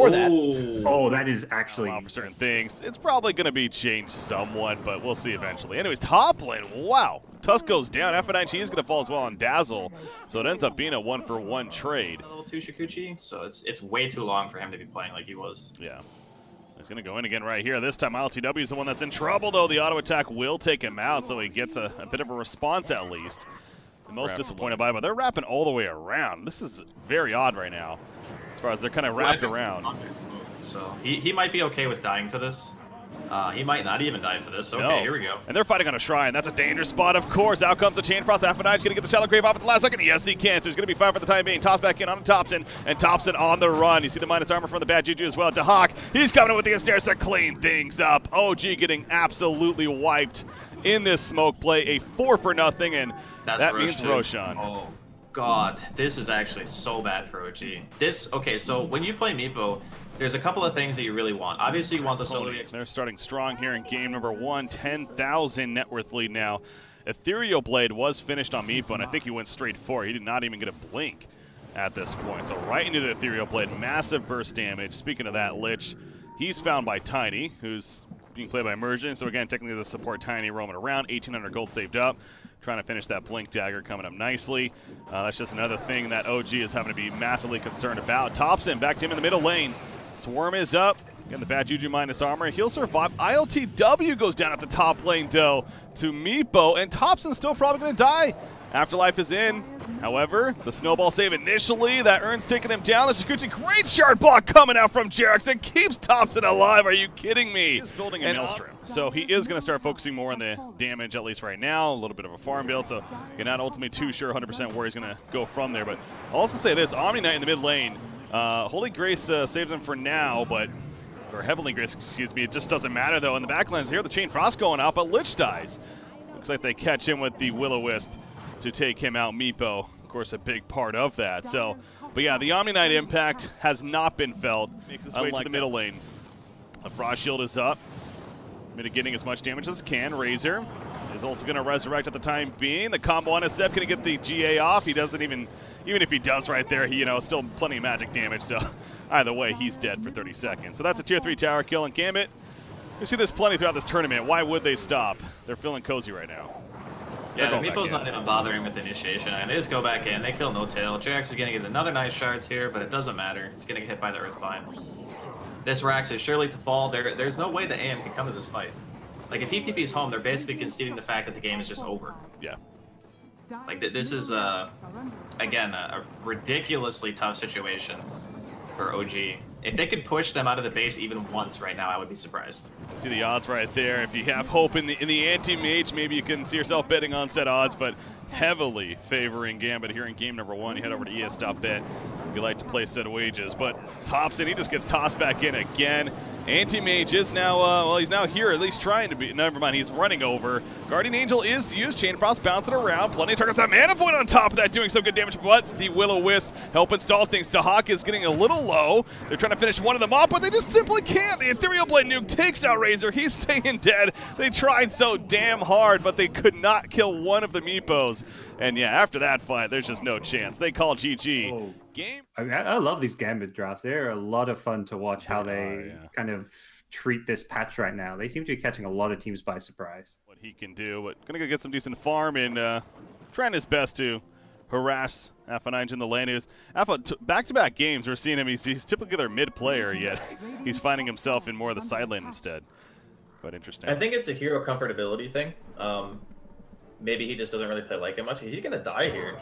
Or that. Oh, that is actually... For certain things. It's probably going to be changed somewhat, but we'll see eventually. Anyways, top lane, wow. Tusk goes down. F9 is going to fall as well on Dazzle, so it ends up being a 1-for-1 trade. A little too Shikuchi, so it's way too long for him to be playing like he was. Yeah. He's going to go in again right here. This time ILTW is the one that's in trouble, though. The auto attack will take him out, so he gets a bit of a response at least. The most disappointed by, but they're wrapping all the way around. This is very odd right now, as far as they're kind of wrapped around. So he might be okay with dying for this. He might not even die for this. Okay, here we go. And they're fighting on a shrine. That's a dangerous spot, of course. Out comes the Chain Frost. F9's going to get the Shallow Grave off at the last second. Yes, he can. So he's going to be fine for the time being. Toss back in on Thompson, and Thompson on the run. You see the minus armor from the bad Juju as well. To Hawk, he's coming in with the stairs to clean things up. OG getting absolutely wiped in this smoke play. A 4-for-0, and that means Roshan. Oh, God. This is actually so bad for OG. Okay, so when you play Meepo, there's a couple of things that you really want. Obviously, you want the solo. They're starting strong here in game number 1. 10,000 net worth lead now. Ethereal Blade was finished on Meepo, and I think he went straight for it. He did not even get a blink at this point. So right into the Ethereal Blade. Massive burst damage. Speaking of that, Lich, he's found by Tiny, who's being played by Immersion. So again, technically the support Tiny roaming around. 1,800 gold saved up. Trying to finish that Blink Dagger coming up nicely. That's just another thing that OG is having to be massively concerned about. Thompson back to him in the middle lane. Swarm is up. Again, the bad Juju minus armor. He'll survive. ILTW goes down at the top lane, though, to Meepo, and Thompson's still probably going to die. Afterlife is in. However, the snowball save initially, that Urn's taking him down. The Shikuchi, great shard block coming out from Jerax. It keeps Thompson alive. Are you kidding me? He's building a Maelstrom, so he is going to start focusing more on the damage, at least right now. A little bit of a farm build, so you're not ultimately too sure 100% where he's going to go from there. But I'll also say this, Omni Knight in the mid lane, Holy Grace saves him for now, but or Heavenly Grace, excuse me. It just doesn't matter, though. In the backlands here, the Chain Frost going out, but Lich dies. Looks like they catch him with the Will-O-Wisp to take him out. Meepo, of course, a big part of that. So, but yeah, the Omni Knight impact has not been felt. Makes its way to the middle lane. The Frost Shield is up, mitigating as much damage as it can. Razor is also going to resurrect at the time being. The combo on Seb going to get the GA off. He doesn't even if he does right there, he, still plenty of magic damage. So either way, he's dead for 30 seconds. So that's a tier 3 tower kill, and Gambit, we see this plenty throughout this tournament. Why would they stop? They're feeling cozy right now. Yeah, Meepo's not even bothering with initiation, and they just go back in. They kill No Tail. Jerax is going to get another nice shards here, but it doesn't matter. It's going to get hit by the Earthbind. This Rax is surely to fall. There's no way the AM can come to this fight. Like, if he TP's home, they're basically conceding the fact that the game is just over. Yeah. Like, this is, again, a ridiculously tough situation for OG. If they could push them out of the base even once right now, I would be surprised. See the odds right there. If you have hope in the anti-mage, maybe you can see yourself betting on set odds, but heavily favoring Gambit here in game number 1. You head over to es.bet if you like to play set wages. But Thompson, he just gets tossed back in again. Anti-mage is now, well, he's now here, at least trying to be. Never mind, he's running over. Guardian Angel is used. Chain Frost bouncing around. Plenty of targets. That Mana Void on top of that doing some good damage, but the Will-O-Wisp helping stall things. Sahak is getting a little low. They're trying to finish one of them off, but they just simply can't. The Ethereal Blade nuke takes out Razor. He's staying dead. They tried so damn hard, but they could not kill one of the Meepos. And yeah, after that fight, there's just no chance. They call GG. Oh. Game. I love these Gambit drafts. They're a lot of fun to watch how they kind of treat this patch right now. They seem to be catching a lot of teams by surprise. What he can do, but gonna get some decent farm and trying his best to harass F9 in the lane. Back-to-back games, we're seeing him. He's typically their mid player, yet he's finding himself in more of the side lane instead. But interesting. I think it's a hero comfortability thing. Maybe he just doesn't really play like it much. Is he gonna die here?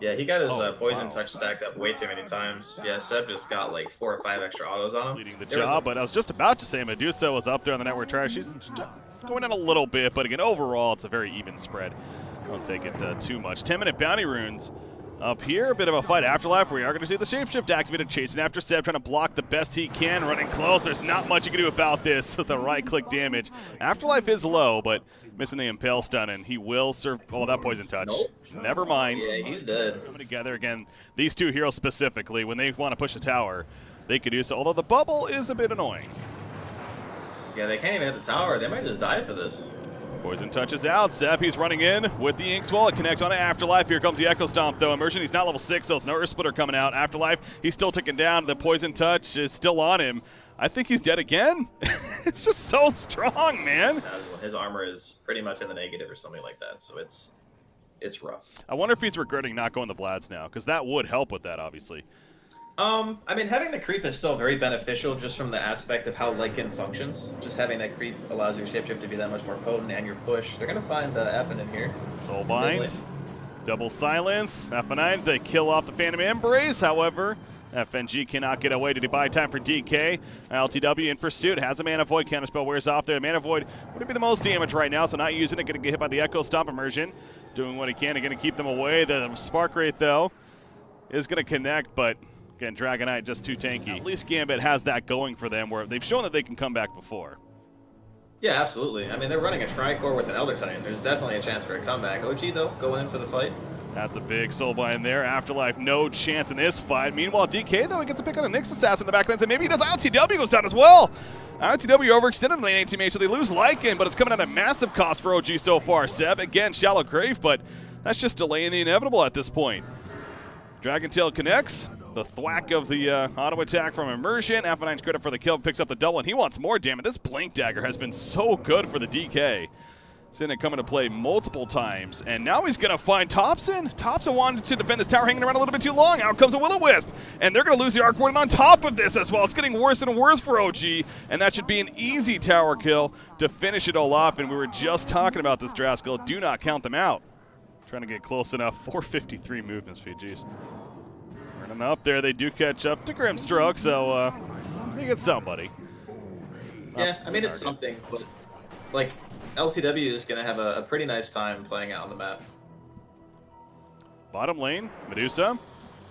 Yeah, he got his poison touch stacked up way too many times. Yeah, Seb just got like 4 or 5 extra autos on him. Leading the job, but I was just about to say Medusa was up there on the network trash. She's going in a little bit, but again, overall, it's a very even spread. Don't take it too much. 10-minute bounty runes up here. A bit of a fight. Afterlife, we are going to see the shapeshift activated, chasing after Seb, trying to block the best he can, running close. There's not much you can do about this with the right-click damage. Afterlife is low, but missing the impale stun, and he will serve. Oh, that poison touch. Nope. Never mind. Yeah, he's dead. Coming together again. These two heroes specifically, when they want to push a tower, they could do so. Although the bubble is a bit annoying. Yeah, they can't even hit the tower. They might just die for this. Poison touches out. Seb, he's running in with the Ink Swell. It connects on to Afterlife. Here comes the Echo Stomp, though. Immersion, he's not level 6, so it's no Earth Splitter coming out. Afterlife, he's still ticking down. The Poison Touch is still on him. I think he's dead again. It's just so strong, man. His armor is pretty much in the negative or something like that, so it's rough. I wonder if he's regretting not going to Vlad's now, because that would help with that, obviously. I mean, having the creep is still very beneficial just from the aspect of how Lycan functions. Just having that creep allows your shapeshift to be that much more potent, and your push. They're going to find the F in here. Soulbind, double silence. F9, they kill off the Phantom Embrace. However, FNG cannot get away to buy time for DK. LTW in pursuit, has a Mana Void. Counterspell wears off there. Mana Void would be the most damage right now, so not using it. Going to get hit by the Echo Stomp. Immersion doing what he can. Going to keep them away. The Spark Wraith, though, is going to connect, but again, Dragonite just too tanky. At least Gambit has that going for them, where they've shown that they can come back before. Yeah, absolutely. I mean, they're running a Tricore with an Elder Titan. There's definitely a chance for a comeback. OG, though, going in for the fight. That's a big Soulbind there. Afterlife, no chance in this fight. Meanwhile, DK, though, he gets a pick on a Nyx Assassin in the back lane, and maybe he does. ILTW goes down as well. ILTW overextended lane teammate, so they lose Lycan, but it's coming at a massive cost for OG so far. Seb, again, Shallow Grave, but that's just delaying the inevitable at this point. Dragon Tail connects. The thwack of the auto attack from Immersion. F9's credit for the kill, picks up the double, and he wants more damage. This Blink Dagger has been so good for the DK. Seen it come into play multiple times, and now he's going to find Thompson. Thompson wanted to defend this tower, hanging around a little bit too long. Out comes a Will-O-Wisp, and they're going to lose the Arc Warden on top of this as well. It's getting worse and worse for OG, and that should be an easy tower kill to finish it all off, and we were just talking about this, Draskyl. Do not count them out. Trying to get close enough. 453 movement speed, jeez. Running up there, they do catch up to Grimstroke, so they get somebody. Yeah, I mean, it's something, but like LTW is going to have a pretty nice time playing out on the map. Bottom lane, Medusa.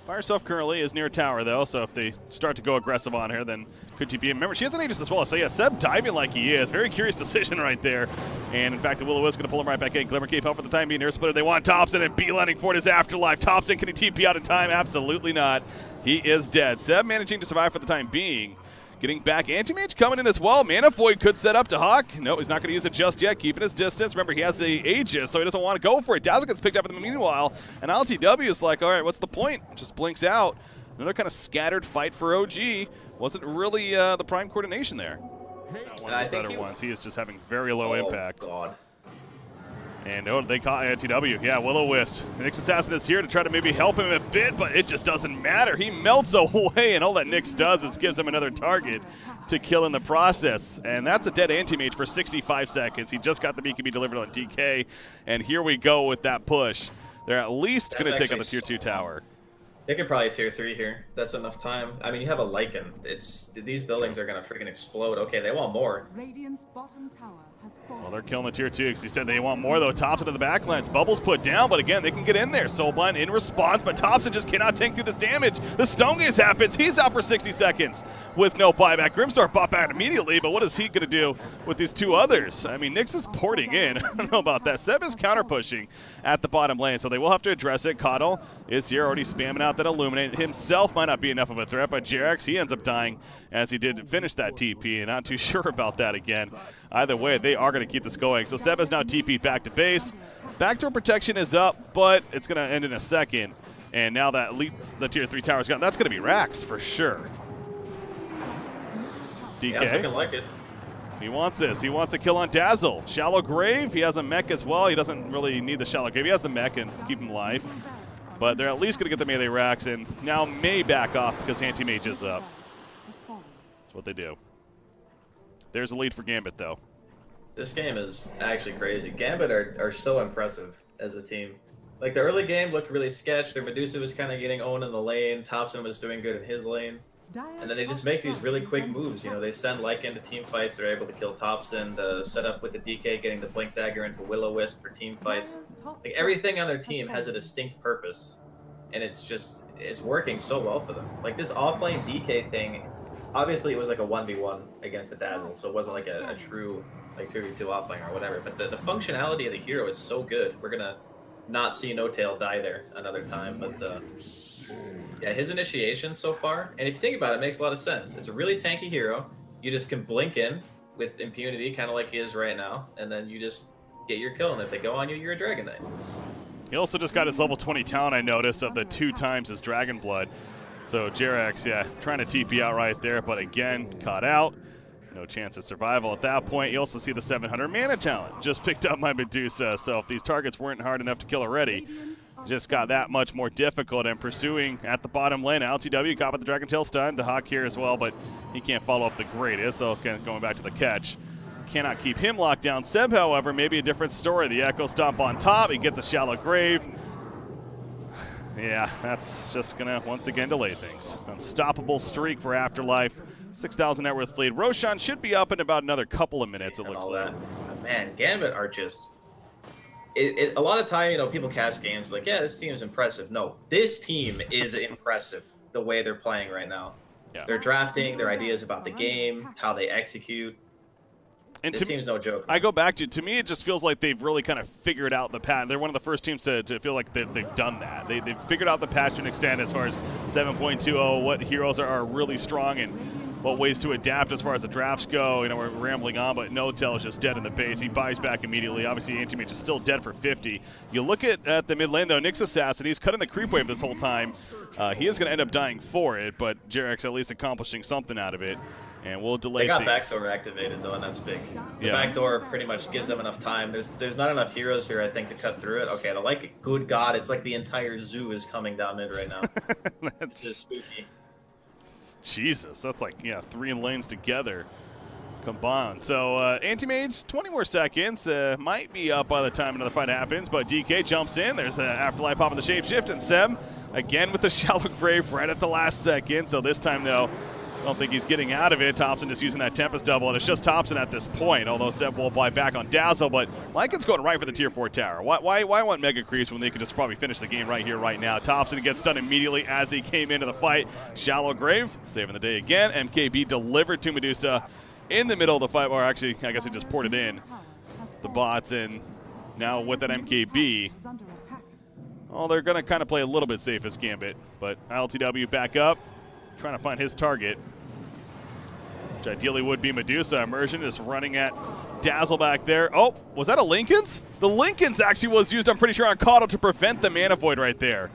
By herself currently is near tower, though, so if they start to go aggressive on her, then could TP. Remember, she has an Aegis as well, so yeah, Seb diving like he is. Very curious decision right there. And in fact, the Will-O-Wisp going to pull him right back in. Glimmer Cape help for the time being. Air Splitter, they want Thompson, and beelining for his Afterlife. Thompson, can he TP out in time? Absolutely not. He is dead. Seb managing to survive for the time being. Getting back, Anti-Mage coming in as well. Mana Void could set up to Hawk. No, he's not going to use it just yet, keeping his distance. Remember, he has the Aegis, so he doesn't want to go for it. Dazzle gets picked up in the meanwhile, and LTW is like, all right, what's the point? Just blinks out. Another kind of scattered fight for OG. Wasn't really the prime coordination there. Not one of his better ones. He is just having very low impact. God. And they caught LTW. Yeah, Will-O-Wisp. Nyx Assassin is here to try to maybe help him a bit, but it just doesn't matter. He melts away, and all that Nyx does is gives him another target to kill in the process. And that's a dead anti-mage for 65 seconds. He just got the BKB delivered on DK, and here we go with that push. They're at least going to take on the Tier 2 tower. They could probably Tier 3 here. That's enough time. I mean, you have a Lycan. These buildings are going to freaking explode. Okay, they want more. Radiant's bottom tower has fallen. Well, they're killing the Tier 2 because he said they want more, though. Thompson to the backlines. Bubbles put down, but again, they can get in there. Soulblind in response, but Thompson just cannot tank through this damage. The Stone Gaze happens. He's out for 60 seconds with no buyback. Grimstar bought back immediately, but what is he going to do with these two others? I mean, Nyx is porting in. I don't know about that. Seb is counter-pushing at the bottom lane, so they will have to address it. Coddle is here already spamming out that Illuminate. Himself might not be enough of a threat, but Jerax, he ends up dying as he did finish that TP, and not too sure about that again. Either way, they are going to keep this going. So Seb has now TP'd back to base. Backdoor protection is up, but it's going to end in a second. And now that the Tier 3 tower's gone, that's going to be Rax for sure. DK. Yeah, it's looking like it. He wants this. He wants a kill on Dazzle. Shallow Grave, he has a mech as well. He doesn't really need the Shallow Grave. He has the mech and keep him alive. But they're at least going to get the melee racks and now may back off because Anti-Mage is up. That's what they do. There's a lead for Gambit, though. This game is actually crazy. Gambit are so impressive as a team. Like, the early game looked really sketch. Their Medusa was kind of getting owned in the lane. Thompson was doing good in his lane. And then they just make these really quick moves. You know, they send Lycan into team fights. They're able to kill Thompson. The setup with the DK getting the Blink Dagger into Will-O-Wisp for team fights. Like, everything on their team has a distinct purpose. And it's working so well for them. Like, this off-lane DK thing, obviously it was like a 1v1 against the Dazzle, so it wasn't like a true like 2v2 off-lane or whatever. But the functionality of the hero is so good. We're going to not see No Tail die there another time. But yeah, his initiation so far, and if you think about it, it makes a lot of sense. It's a really tanky hero. You just can blink in with impunity, kind of like he is right now, and then you just get your kill, and if they go on you, you're a Dragon Knight. He also just got his level 20 talent, I noticed, of the 2 times his Dragon Blood. So JerAx, yeah, trying to TP out right there, but again, caught out. No chance of survival at that point. You also see the 700 mana talent. Just picked up my Medusa, so if these targets weren't hard enough to kill already, just got that much more difficult. And pursuing at the bottom lane, LTW caught with the Dragon Tail stun. Dahak here as well, but he can't follow up the greatest, so going back to the catch. Cannot keep him locked down. Seb, however, maybe a different story. The Echo Stomp on top. He gets a shallow grave. Yeah, that's just going to once again delay things. Unstoppable streak for Afterlife. 6,000 net worth lead. Roshan should be up in about another couple of minutes, it looks like. Man, Gambit are just... a lot of time, people cast games like, yeah, this team is impressive. No, this team is impressive the way they're playing right now. Yeah. Their drafting, their ideas about the game, how they execute. And this team's no joke. I go back to me, it just feels like they've really kind of figured out the pattern. They're one of the first teams to feel like they've done that. They've figured out the patch to an extent as far as 7.20, what heroes are really strong and what ways to adapt as far as the drafts go. We're rambling on, but No-Tail is just dead in the base. He buys back immediately. Obviously, Anti-Mage is still dead for 50. You look at the mid lane, though, Nyx Assassin, he's cutting the creep wave this whole time. He is going to end up dying for it, but JerAx at least accomplishing something out of it. And we'll delay things. They got things. backdoor activated, though, and that's big. The backdoor pretty much gives them enough time. There's not enough heroes here, I think, to cut through it. Okay, good God, it's like the entire zoo is coming down mid right now. That's just spooky. Jesus, that's like, 3 lanes together combined. So Anti-Mage, 20 more seconds, might be up by the time another fight happens, but DK jumps in. There's Afterlife popping the shapeshift, and Seb again with the shallow grave right at the last second. So this time, though, I don't think he's getting out of it. Thompson just using that Tempest double, and it's just Thompson at this point, although Seb will apply back on Dazzle, but Lycan's going right for the tier 4 tower. Why want Mega Creeps when they could just probably finish the game right here, right now? Thompson gets stunned immediately as he came into the fight. Shallow grave, saving the day again. MKB delivered to Medusa in the middle of the fight, or actually, I guess he just poured it in. The bots, and now with that MKB, well, they're going to kind of play a little bit safe as Gambit, but LTW back up. Trying to find his target, which ideally would be Medusa. Immersion is running at Dazzle back there. Oh, was that a Lincoln's? The Lincoln's actually was used, I'm pretty sure, on Caudle to prevent the mana void right there.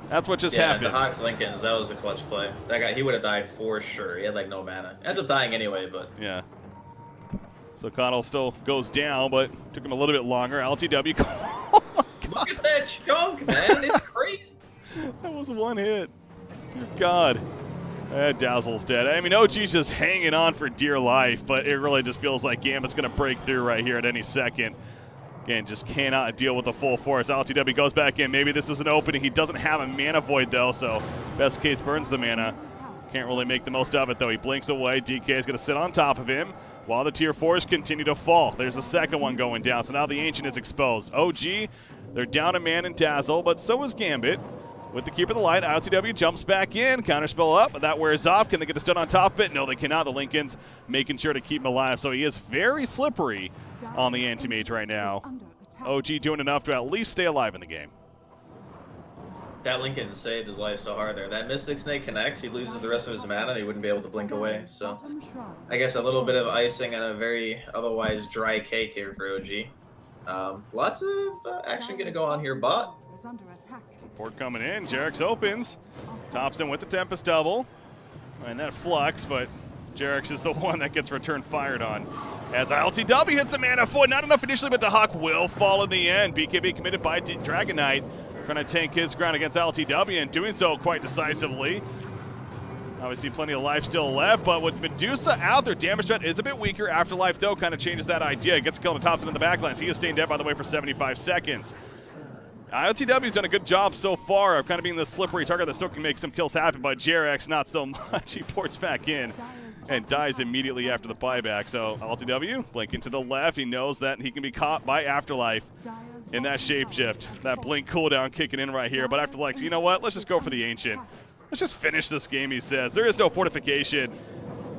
That's what just happened. Yeah, the Hawks Lincoln's, that was a clutch play. That guy, he would have died for sure. He had like no mana. Ends up dying anyway, but... Yeah. So Caudle still goes down, but took him a little bit longer. LTW. Look at that chunk, man. It's crazy. That was one hit. Good God. Dazzle's dead. I mean, OG's just hanging on for dear life, but it really just feels like Gambit's going to break through right here at any second. Again, just cannot deal with the full force. LTW goes back in. Maybe this is an opening. He doesn't have a mana void, though, so best case burns the mana. Can't really make the most of it, though. He blinks away. DK is going to sit on top of him while the tier 4s continue to fall. There's a second one going down, so now the Ancient is exposed. OG, they're down a man in Dazzle, but so is Gambit. With the Keeper of the Light, LTW jumps back in, counterspell up, but that wears off. Can they get the stun on top of it? No, they cannot. The Lincoln's making sure to keep him alive, so he is very slippery on the Anti-Mage right now. OG doing enough to at least stay alive in the game. That Lincoln saved his life so hard there. That Mystic Snake connects, he loses the rest of his mana, he wouldn't be able to blink away. So I guess a little bit of icing on a very otherwise dry cake here for OG. Lots of action going to go on here, bot. Port coming in, JerAx opens. Thompson with the Tempest double. And that flux, but JerAx is the one that gets return fired on. As LTW hits the mana void, not enough initially, but the Hawk will fall in the end. BKB committed by Dragon Knight, trying to tank his ground against LTW, and doing so quite decisively. Obviously plenty of life still left, but with Medusa out, their damage threat is a bit weaker. Afterlife, though, kind of changes that idea. Gets a kill on Thompson in the backlines. He is staying dead, by the way, for 75 seconds. LTW's done a good job so far of kind of being the slippery target that still can make some kills happen, but JerAx not so much. He ports back in and dies immediately after the buyback. So LTW blinking to the left. He knows that he can be caught by Afterlife in that shapeshift. That blink cooldown kicking in right here. But Afterlife's, you know what? Let's just go for the Ancient. Let's just finish this game, he says. There is no fortification.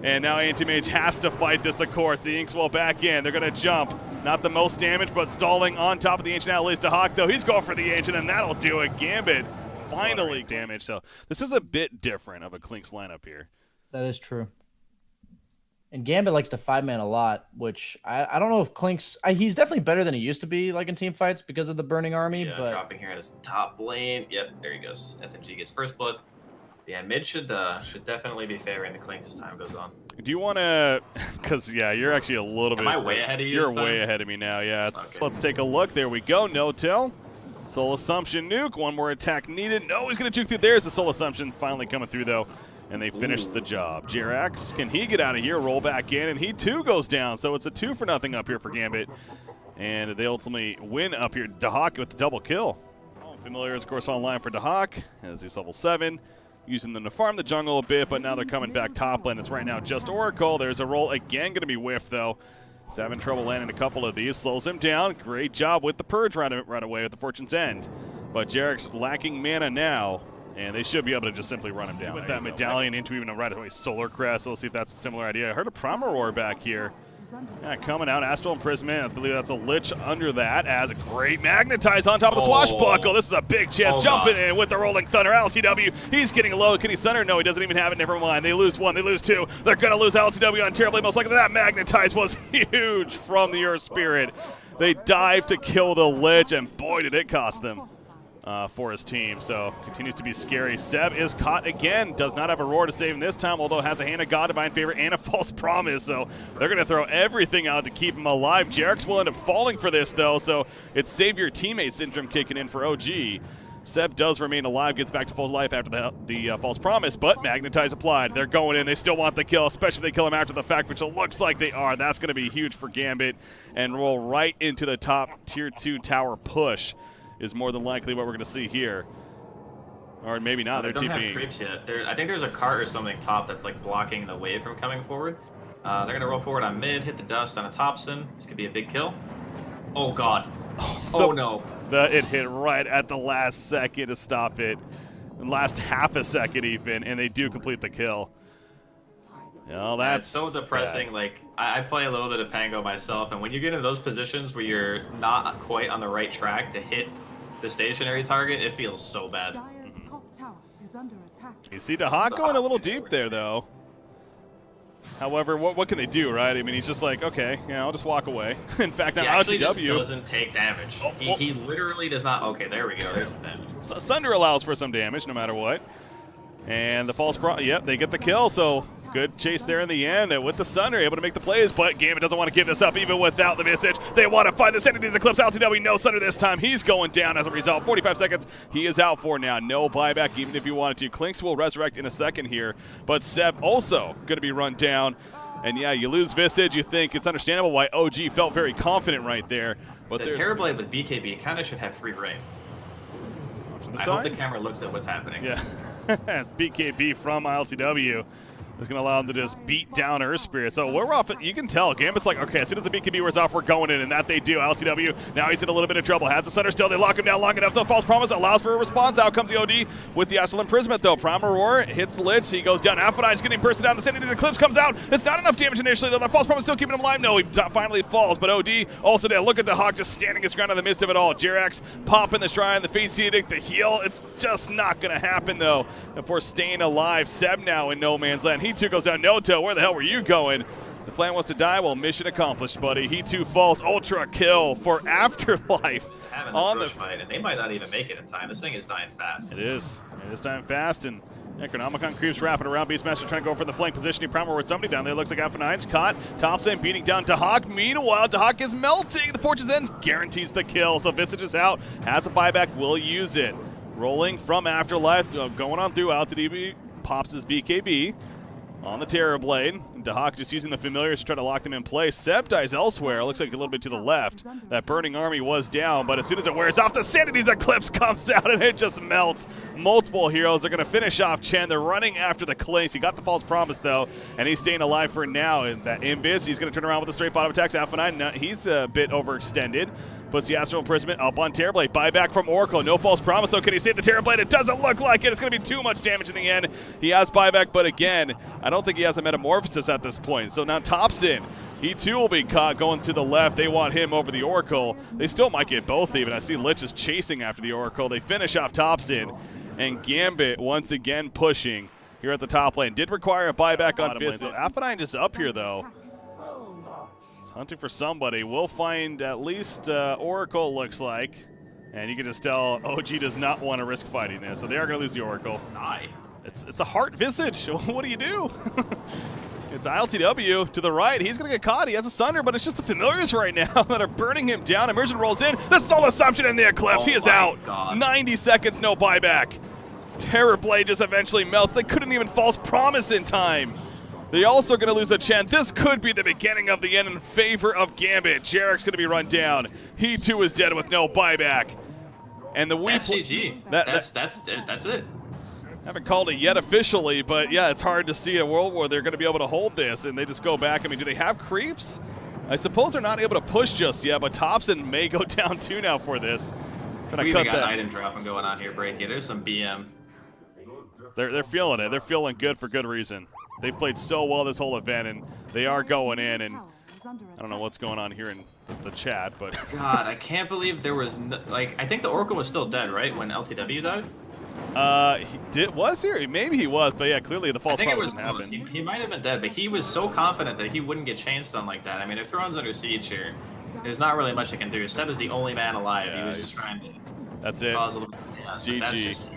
And now Anti-Mage has to fight this, of course. The Inkswell back in. They're going to jump. Not the most damage, but stalling on top of the Ancient. Now lays to Hawk, though. He's going for the Ancient, and that'll do it. Gambit finally damage. So this is a bit different of a Clinkz lineup here. That is true. And Gambit likes to 5-man a lot, which I don't know if Klink's... he's definitely better than he used to be, like in team fights, because of the Burning Army. Yeah, but dropping here at his top lane. Yep, there he goes. FNG gets first blood. Yeah, mid should definitely be favoring the Klinks as time goes on. Do you want to... Because, yeah, you're actually a little bit... Am I way ahead of you? You're way ahead of me now, yeah. Let's take a look. There we go. No-till. Soul Assumption nuke. One more attack needed. No, he's going to juke through. There's the Soul Assumption finally coming through, though. And they finish the job. Jirax, can he get out of here? Roll back in, and he too goes down. So it's a 2-0 up here for Gambit. And they ultimately win up here. Dahak with the double kill. Familiar is, of course, online for Dahak as he's level 7. Using them to farm the jungle a bit, but now they're coming back top lane. It's right now just Oracle. There's a roll again, going to be whiffed, though. He's having trouble landing a couple of these. Slows him down. Great job with the Purge right away with the Fortune's End. But Jirax lacking mana now. And they should be able to just simply run him down with that medallion into even a right away Solar Crest. We'll see if that's a similar idea. I heard a Primal Roar back here. Yeah, coming out, Astral Imprisonment. I believe that's a Lich under that as a great Magnetize on top of the Swashbuckle. This is a big chance. Jumping in with the Rolling Thunder. LTW, he's getting low. Can he center? No, he doesn't even have it. Never mind. They lose 1. They lose 2. They're going to lose LTW on terribly. Most likely that Magnetize was huge from the Earth Spirit. They dive to kill the Lich, and boy, did it cost them. For his team, so continues to be scary. Seb is caught again, does not have a roar to save him this time, although has a Hand of God, Divine Favor, and a False Promise, so they're going to throw everything out to keep him alive. Jirax will end up falling for this, though, so it's save your teammate syndrome kicking in for OG. Seb does remain alive, gets back to full life after the False Promise, but Magnetize applied. They're going in. They still want the kill, especially if they kill him after the fact, which it looks like they are. That's going to be huge for Gambit, and roll right into the top Tier 2 tower push is more than likely what we're going to see here. Or maybe not. They don't have creeps yet. I think there's a cart or something top that's like blocking the wave from coming forward. They're going to roll forward on mid, hit the dust on a Thompson. This could be a big kill. Oh, God. Oh, no. It hit right at the last second to stop it. Last half a second even, and they do complete the kill. Well, that's so depressing. Bad. Like, I play a little bit of Pango myself, and when you get in those positions where you're not quite on the right track to hit the stationary target, it feels so bad. You see Dahak going a little deep there, though. However, what can they do, right? I mean, he's just like, okay, yeah, I'll just walk away. In fact, now LTW just doesn't take damage. He literally does not. Okay, there we go. There's some damage. Sunder allows for some damage, no matter what. And the false yep, they get the kill, so good chase there in the end. And with the Sunder, able to make the plays, but Gambit doesn't want to give this up even without the Visage. They want to find the Entity's Eclipse. LTW, no Sunder this time. He's going down as a result. 45 seconds, he is out for now. No buyback, even if you wanted to. Klinks will resurrect in a second here, but Seb also going to be run down. And yeah, you lose Visage, you think it's understandable why OG felt very confident right there. But the Terrorblade with BKB kind of should have free reign. I hope the camera looks at what's happening. Yeah, as BKB from LTW is going to allow him to just beat down Earth Spirit. So we're off. You can tell Gambit's like, okay, as soon as the BKB wears off, we're going in, and that they do. LTW, now he's in a little bit of trouble. Has the Sunder still. They lock him down long enough. The False Promise allows for a response. Out comes the OD with the Astral Imprisonment, though. Primal Roar hits Lich. He goes down. Alphanine's getting bursted down. The Entity's Eclipse comes out. It's not enough damage initially, though. The False Promise still keeping him alive. No, he finally falls, but OD also down. Look at the Hawk just standing his ground in the midst of it all. Jirax popping the Shrine, the Fate Edict, the heal. It's just not going to happen, though. And for staying alive, Seb now in no man's land. He too goes down. No, where the hell were you going? The plan was to die. Well, mission accomplished, buddy. He too falls. Ultra kill for Afterlife. Having this rush fight, and they might not even make it in time. This thing is dying fast. It is. It is dying fast, and Necronomicon creeps wrapping around. Beastmaster trying to go for the flank positioning. Primal with somebody down there. Looks like Alpha9's caught. Thompson beating down Dahak. Meanwhile, Dahak is melting. The Fortune's End guarantees the kill. So Visage is out. Has a buyback. Will use it. Rolling from Afterlife. Going on through. LTW pops his BKB on the Terrorblade. Dahak just using the Familiars to try to lock them in place. Seb dies elsewhere. Looks like a little bit to the left. That Burning Army was down, but as soon as it wears off, the Sanity's Eclipse comes out and it just melts. Multiple heroes are going to finish off Chen. They're running after the Klinks. He got the False Promise, though, and he's staying alive for now. And that Invis, he's going to turn around with a straight bottom attacks. Alpha9, he's a bit overextended. Puts the Astral Imprisonment up on Terrorblade. Buyback from Oracle. No False Promise, though. Can he save the Terrorblade? It doesn't look like it. It's going to be too much damage in the end. He has buyback, but again, I don't think he has a Metamorphosis at this point. So now Thompson, he too will be caught going to the left. They want him over the Oracle. They still might get both even. I see Lich is chasing after the Oracle. They finish off Thompson, and Gambit once again pushing here at the top lane. Did require a buyback on Fizz. So Aphanine just up here, though. He's hunting for somebody. We'll find at least Oracle, looks like. And you can just tell OG does not want to risk fighting this, so they are going to lose the Oracle. Aye. It's a heart visage. What do you do? It's ILTW to the right. He's going to get caught. He has a Sunder, but it's just the familiars right now that are burning him down. Immersion rolls in. The Soul Assumption in the Eclipse. He is out. God. 90 seconds, no buyback. Terrorblade just eventually melts. They couldn't even false promise in time. They're also going to lose a Chen. This could be the beginning of the end in favor of Gambit. Jarek's going to be run down. He too is dead with no buyback. And the That's GG. That's it. Haven't called it yet officially, but yeah, it's hard to see a world where they're going to be able to hold this, and they just go back. I mean, do they have creeps? I suppose they're not able to push just yet, but Thompson may go down 2 now for this. We even got item dropping going on here, Breaky. There's some BM. They're feeling it. They're feeling good for good reason. They played so well this whole event, and they are going in, and I don't know what's going on here in the chat, but God, I can't believe there was I think the Oracle was still dead, right, when LTW died? Was he? Maybe he was, but yeah, clearly the false promise didn't happen. He might have been dead, but he was so confident that he wouldn't get chain stun like that. I mean, if Throne's under siege here, there's not really much he can do. Seb is the only man alive. Yeah, he was just trying to that's it. cause a little chaos, but that's GG. just